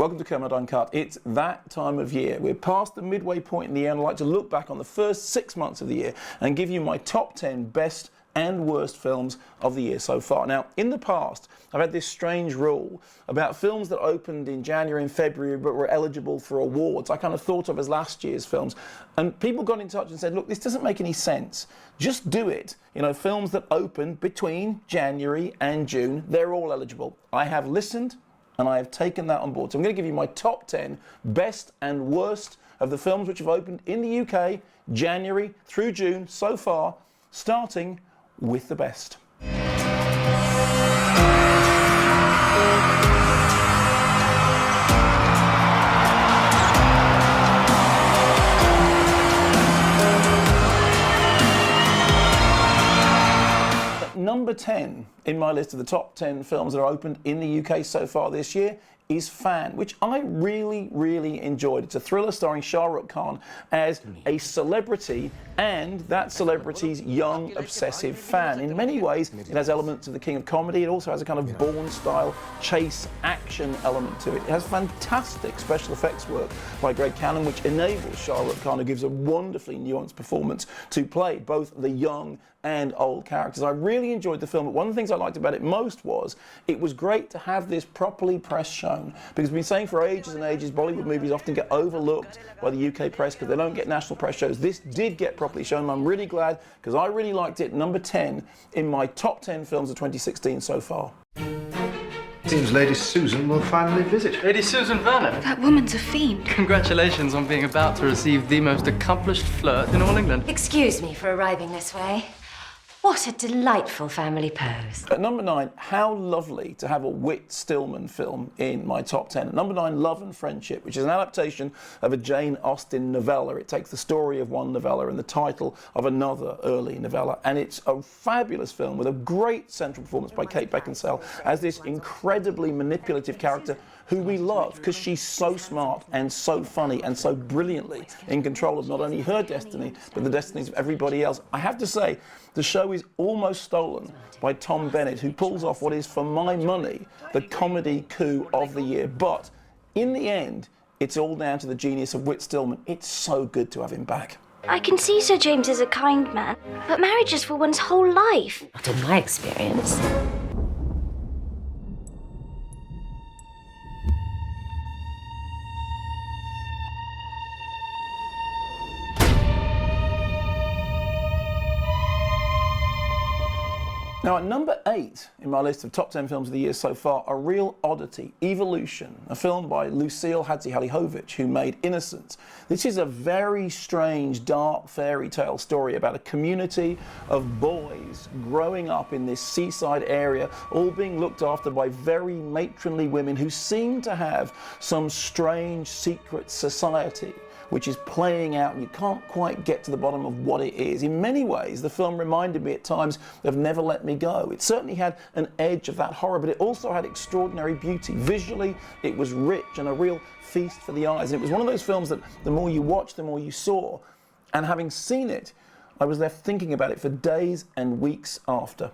Welcome to Kermode Uncut. It's that time of year. We're past the midway point in the year, and I'd like to look back on the first 6 months of the year and give you my top 10 best and worst films of the year so far. Now, in the past, I've had this strange rule about films that opened in January and February but were eligible for awards. I kind of thought of as last year's films. And people got in touch and said, look, this doesn't make any sense. Just do it. You know, films that opened between January and June, they're all eligible. I have listened and I have taken that on board. So I'm going to give you my top 10 best and worst of the films which have opened in the UK, January through June so far, starting with the best. Number 10 in my list of the top 10 films that are opened in the UK so far this year is Fan, which I really, really enjoyed. It's a thriller starring Shah Rukh Khan as a celebrity and that celebrity's young, obsessive fan. In many ways, it has elements of the King of Comedy. It also has a kind of Bourne-style chase action element to it. It has fantastic special effects work by Greg Cannon, which enables Shah Rukh Khan, who gives a wonderfully nuanced performance, to play both the young and old characters. I really enjoyed the film, but one of the things I liked about it most was it was great to have this properly press shown, because we've been saying for ages and ages Bollywood movies often get overlooked by the UK press because they don't get national press shows. This did get properly shown, and I'm really glad because I really liked it. Number 10 in my top 10 films of 2016 so far. Seems Lady Susan will finally visit. Lady Susan Vernon. That woman's a fiend. Congratulations on being about to receive the most accomplished flirt in all England. Excuse me for arriving this way. What a delightful family pose. At number 9, how lovely to have a Whit Stillman film in my top 10. At number 9, Love and Friendship, which is an adaptation of a Jane Austen novella. It takes the story of one novella and the title of another early novella, and it's a fabulous film with a great central performance by Kate Beckinsale as this incredibly manipulative character who we love because she's so smart and so funny and so brilliantly in control of not only her destiny but the destinies of everybody else. I have to say, the show is almost stolen by Tom Bennett, who pulls off what is, for my money, the comedy coup of the year. But in the end, it's all down to the genius of Whit Stillman. It's so good to have him back. I can see Sir James is a kind man, but marriage is for one's whole life. Not in my experience. Now, at number 8 in my list of top 10 films of the year so far, a real oddity, Evolution, a film by Lucille Hadzi-Halihovic, who made Innocence. This is a very strange, dark fairy tale story about a community of boys growing up in this seaside area, all being looked after by very matronly women who seem to have some strange secret society which is playing out, and you can't quite get to the bottom of what it is. In many ways, the film reminded me at times of Never Let Me Go. It certainly had an edge of that horror, but it also had extraordinary beauty. Visually, it was rich and a real feast for the eyes. And it was one of those films that the more you watched, the more you saw. And having seen it, I was left thinking about it for days and weeks after.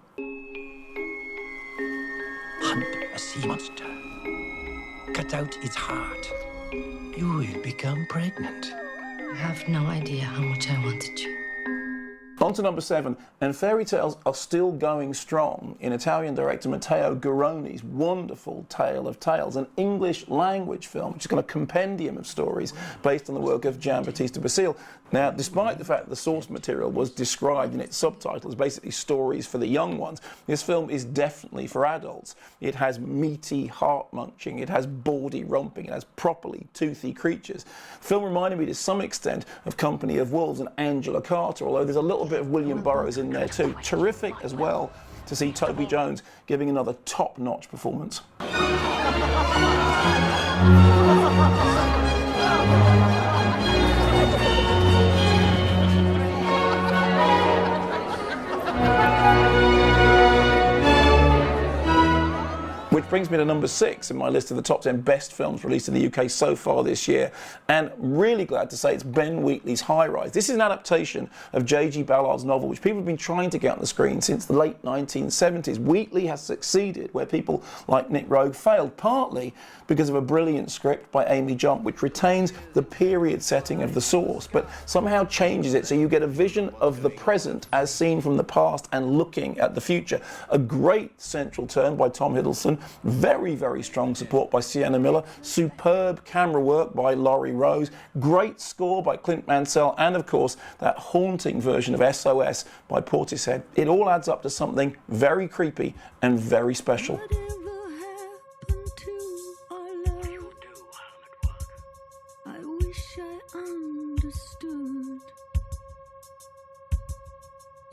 Hunt a sea monster. Cut out its heart. You will become pregnant. I have no idea how much I wanted you. On to number 7, and fairy tales are still going strong in Italian director Matteo Garrone's wonderful Tale of Tales, an English language film which has got a compendium of stories based on the work of Giambattista Basile. Now, despite the fact that the source material was described in its subtitles, basically stories for the young ones, this film is definitely for adults. It has meaty heart-munching, it has bawdy romping, it has properly toothy creatures. The film reminded me to some extent of Company of Wolves and Angela Carter, although there's a little bit of William Burroughs in there too. Terrific as well to see Toby Jones giving another top-notch performance. Which brings me to number 6 in my list of the top 10 best films released in the UK so far this year. And really glad to say it's Ben Wheatley's Highrise. This is an adaptation of J.G. Ballard's novel, which people have been trying to get on the screen since the late 1970s. Wheatley has succeeded where people like Nick Rogue failed, partly because of a brilliant script by Amy Jump, which retains the period setting of the source, but somehow changes it so you get a vision of the present as seen from the past and looking at the future. A great central turn by Tom Hiddleston, very, very strong support by Sienna Miller, superb camera work by Laurie Rose, great score by Clint Mansell, and of course that haunting version of SOS by Portishead. It all adds up to something very creepy and very special.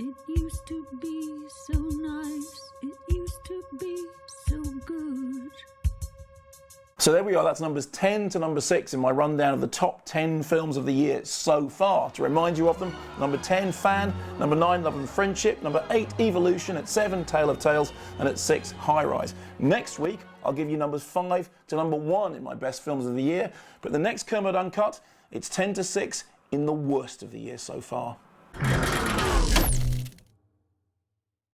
It used to be so nice, it used to be so good. So there we are, that's numbers 10 to number 6 in my rundown of the top 10 films of the year so far. To remind you of them, number 10, Fan, number 9, Love and Friendship, number 8, Evolution, at 7, Tale of Tales, and at 6, Highrise. Next week, I'll give you numbers 5 to number 1 in my best films of the year, but the next Kermode Uncut, it's 10 to 6 in the worst of the year so far.